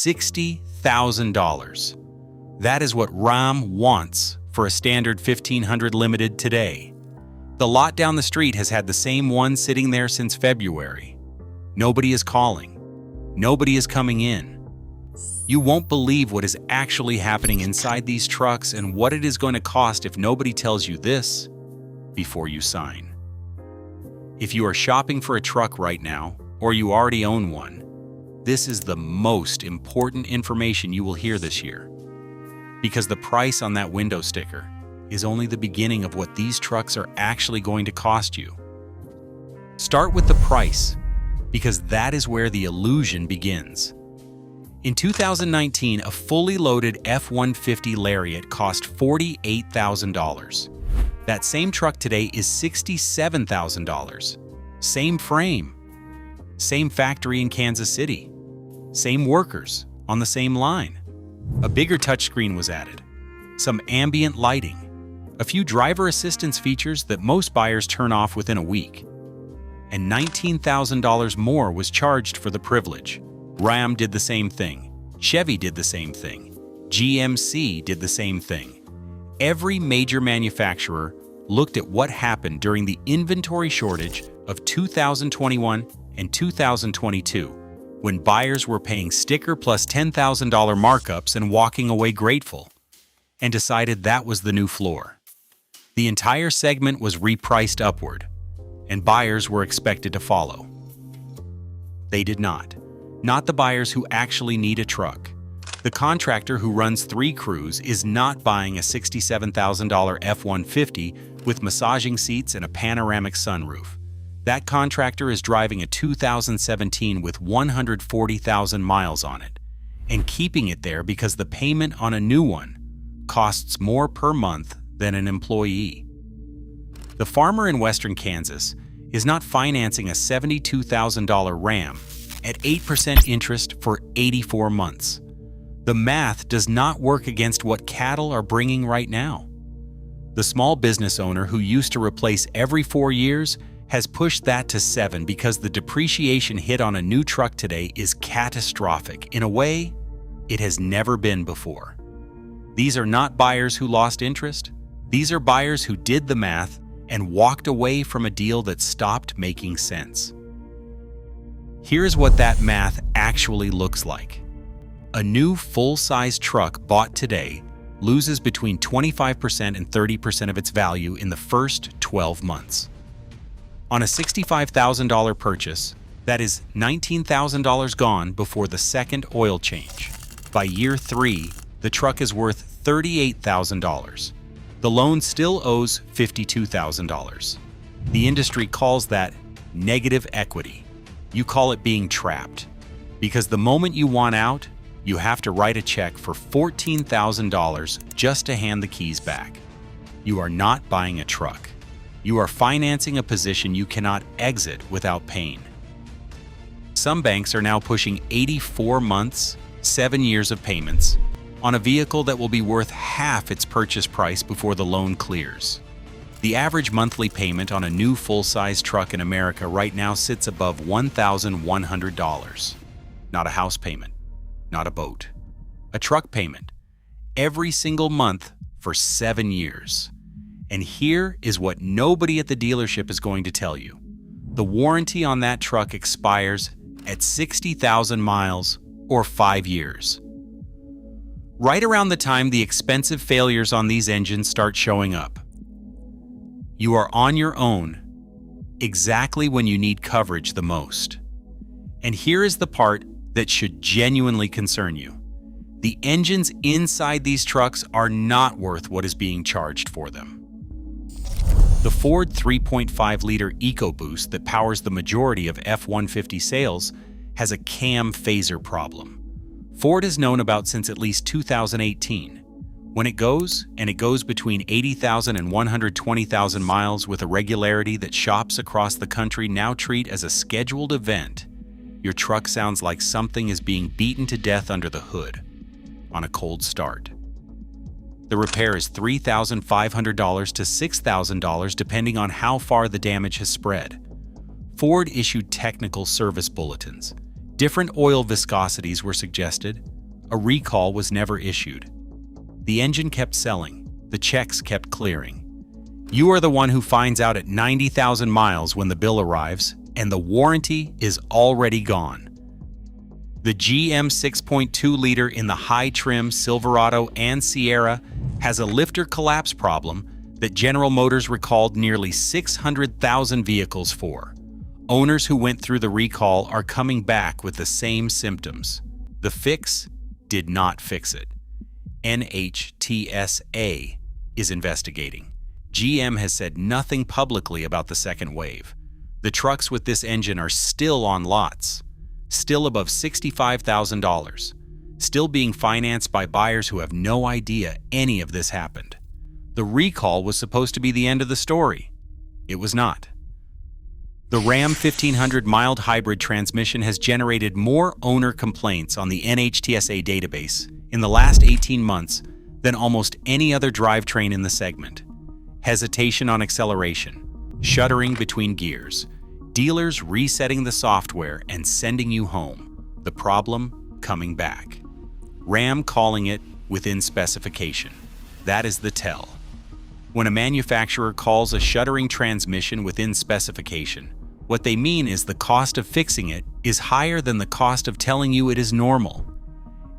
$60,000. That is what Ram wants for a standard 1500 Limited today. The lot down the street has had the same one sitting there since February. Nobody is calling. Nobody is coming in. You won't believe what is actually happening inside these trucks and what it is going to cost if nobody tells you this before you sign. If you are shopping for a truck right now, or you already own one, this is the most important information you will hear this year. Because the price on that window sticker is only the beginning of what these trucks are actually going to cost you. Start with the price, because that is where the illusion begins. In 2019, a fully loaded F-150 Lariat cost $48,000. That same truck today is $67,000. Same frame, same factory in Kansas City, same workers on the same line. A bigger touchscreen was added, some ambient lighting, a few driver assistance features that most buyers turn off within a week, and $19,000 more was charged for the privilege. Ram did the same thing. Chevy did the same thing. GMC did the same thing. Every major manufacturer looked at what happened during the inventory shortage of 2021 and 2022, when buyers were paying sticker plus $10,000 markups and walking away grateful, and decided that was the new floor. The entire segment was repriced upward, and buyers were expected to follow. They did not. Not the buyers who actually need a truck. The contractor who runs 3 crews is not buying a $67,000 F-150 with massaging seats and a panoramic sunroof. That contractor is driving a 2017 with 140,000 miles on it, and keeping it there because the payment on a new one costs more per month than an employee. The farmer in western Kansas is not financing a $72,000 Ram at 8% interest for 84 months. The math does not work against what cattle are bringing right now. The small business owner who used to replace every 4 years has pushed that to 7 because the depreciation hit on a new truck today is catastrophic in a way it has never been before. These are not buyers who lost interest. These are buyers who did the math and walked away from a deal that stopped making sense. Here's what that math actually looks like. A new full-size truck bought today loses between 25% and 30% of its value in the first 12 months. On a $65,000 purchase, that is $19,000 gone before the second oil change. By year 3, the truck is worth $38,000. The loan still owes $52,000. The industry calls that negative equity. You call it being trapped, because the moment you want out, you have to write a check for $14,000 just to hand the keys back. You are not buying a truck. You are financing a position you cannot exit without pain. Some banks are now pushing 84 months, 7 years of payments on a vehicle that will be worth half its purchase price before the loan clears. The average monthly payment on a new full-size truck in America right now sits above $1,100. Not a house payment, not a boat. A truck payment, every single month for 7 years. And here is what nobody at the dealership is going to tell you. The warranty on that truck expires at 60,000 miles or 5 years. Right around the time the expensive failures on these engines start showing up. You are on your own, exactly when you need coverage the most. And here is the part that should genuinely concern you. The engines inside these trucks are not worth what is being charged for them. The Ford 3.5-liter EcoBoost that powers the majority of F-150 sales has a cam phaser problem. Ford has known about since at least 2018. When it goes, and it goes between 80,000 and 120,000 miles with a regularity that shops across the country now treat as a scheduled event, your truck sounds like something is being beaten to death under the hood on a cold start. The repair is $3,500 to $6,000 depending on how far the damage has spread. Ford issued technical service bulletins. Different oil viscosities were suggested, a recall was never issued. The engine kept selling, the checks kept clearing. You are the one who finds out at 90,000 miles when the bill arrives, and the warranty is already gone. The GM 6.2-liter in the high-trim Silverado and Sierra has a lifter collapse problem that General Motors recalled nearly 600,000 vehicles for. Owners who went through the recall are coming back with the same symptoms. The fix did not fix it. NHTSA is investigating. GM has said nothing publicly about the second wave. The trucks with this engine are still on lots, still above $65,000, still being financed by buyers who have no idea any of this happened. The recall was supposed to be the end of the story. It was not. The Ram 1500 mild hybrid transmission has generated more owner complaints on the NHTSA database in the last 18 months than almost any other drivetrain in the segment. Hesitation on acceleration, shuddering between gears, dealers resetting the software and sending you home, the problem coming back. Ram calling it within specification. That is the tell. When a manufacturer calls a shuddering transmission within specification, what they mean is the cost of fixing it is higher than the cost of telling you it is normal.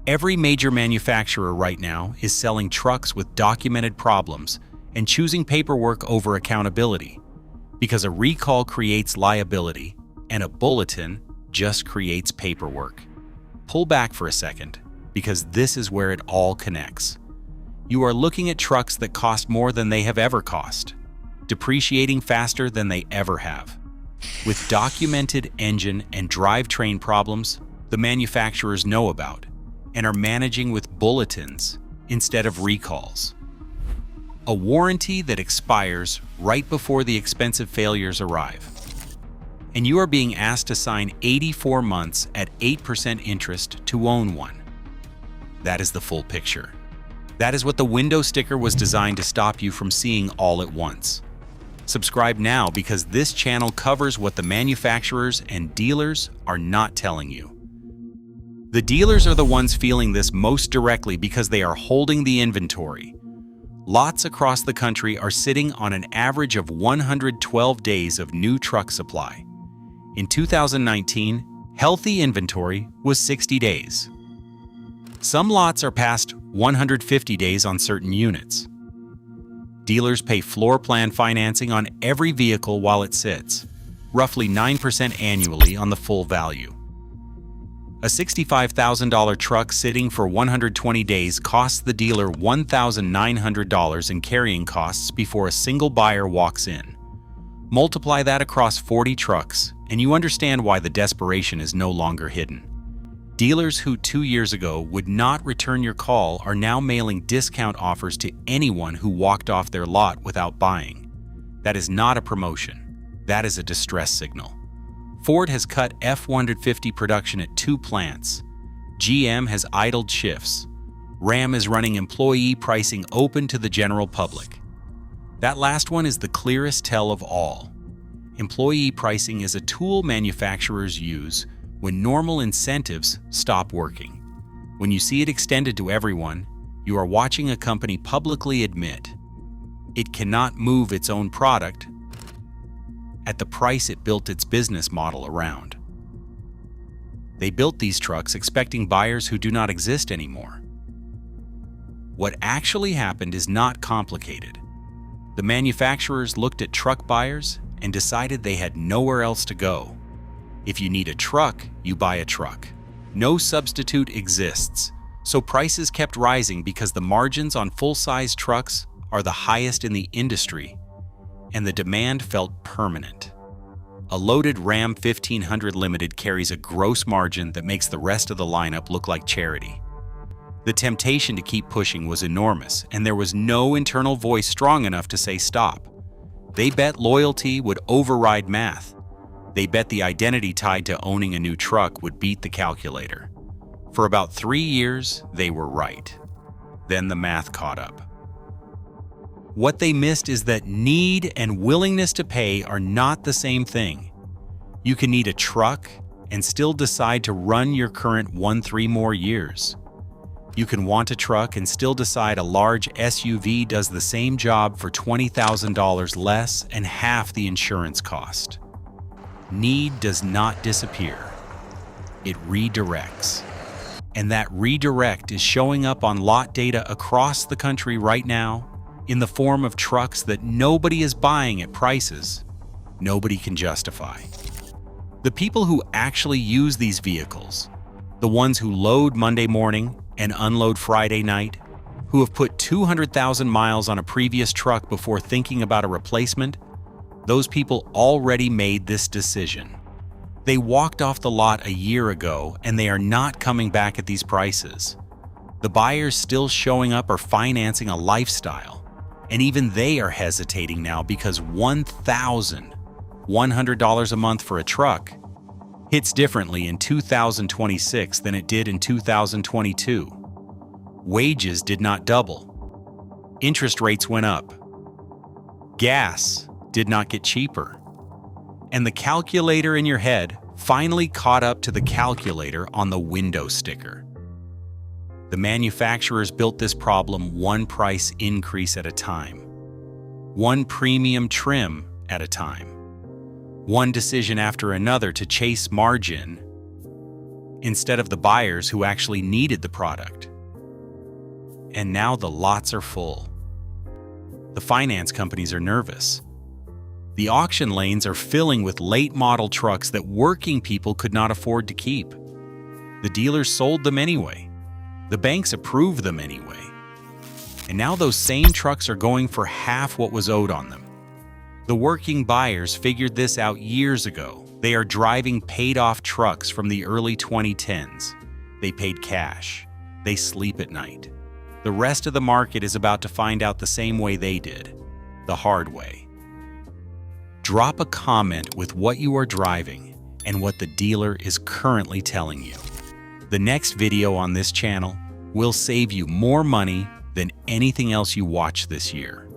Every major manufacturer right now is selling trucks with documented problems and choosing paperwork over accountability, because a recall creates liability and a bulletin just creates paperwork. Pull back for a second, because this is where it all connects. You are looking at trucks that cost more than they have ever cost, depreciating faster than they ever have. With documented engine and drivetrain problems the manufacturers know about and are managing with bulletins instead of recalls. A warranty that expires right before the expensive failures arrive. And you are being asked to sign 84 months at 8% interest to own one. That is the full picture. That is what the window sticker was designed to stop you from seeing all at once. Subscribe now, because this channel covers what the manufacturers and dealers are not telling you. The dealers are the ones feeling this most directly because they are holding the inventory. Lots across the country are sitting on an average of 112 days of new truck supply. In 2019, healthy inventory was 60 days. Some lots are past 150 days on certain units. Dealers pay floor plan financing on every vehicle while it sits, roughly 9% annually on the full value. A $65,000 truck sitting for 120 days costs the dealer $1,900 in carrying costs before a single buyer walks in. Multiply that across 40 trucks, and you understand why the desperation is no longer hidden. Dealers who 2 years ago would not return your call are now mailing discount offers to anyone who walked off their lot without buying. That is not a promotion. That is a distress signal. Ford has cut F-150 production at 2 plants. GM has idled shifts. Ram is running employee pricing open to the general public. That last one is the clearest tell of all. Employee pricing is a tool manufacturers use when normal incentives stop working. When you see it extended to everyone, you are watching a company publicly admit it cannot move its own product at the price it built its business model around. They built these trucks expecting buyers who do not exist anymore. What actually happened is not complicated. The manufacturers looked at truck buyers and decided they had nowhere else to go. If you need a truck, you buy a truck. No substitute exists, so prices kept rising because the margins on full-size trucks are the highest in the industry, and the demand felt permanent. A loaded Ram 1500 Limited carries a gross margin that makes the rest of the lineup look like charity. The temptation to keep pushing was enormous, and there was no internal voice strong enough to say stop. They bet loyalty would override math. They bet the identity tied to owning a new truck would beat the calculator. For about 3 years, they were right. Then the math caught up. What they missed is that need and willingness to pay are not the same thing. You can need a truck and still decide to run your current 1-3 more years. You can want a truck and still decide a large SUV does the same job for $20,000 less and half the insurance cost. Need does not disappear. It redirects. And that redirect is showing up on lot data across the country right now in the form of trucks that nobody is buying at prices nobody can justify. The people who actually use these vehicles, the ones who load Monday morning and unload Friday night, who have put 200,000 miles on a previous truck before thinking about a replacement, those people already made this decision. They walked off the lot a year ago and they are not coming back at these prices. The buyers still showing up are financing a lifestyle, and even they are hesitating now because $1,100 a month for a truck hits differently in 2026 than it did in 2022. Wages did not double. Interest rates went up. Gas did not get cheaper. And the calculator in your head finally caught up to the calculator on the window sticker. The manufacturers built this problem one price increase at a time, one premium trim at a time, one decision after another to chase margin instead of the buyers who actually needed the product. And now the lots are full. The finance companies are nervous. The auction lanes are filling with late model trucks that working people could not afford to keep. The dealers sold them anyway. The banks approved them anyway. And now those same trucks are going for half what was owed on them. The working buyers figured this out years ago. They are driving paid-off trucks from the early 2010s. They paid cash. They sleep at night. The rest of the market is about to find out the same way they did, the hard way. Drop a comment with what you are driving and what the dealer is currently telling you. The next video on this channel will save you more money than anything else you watch this year.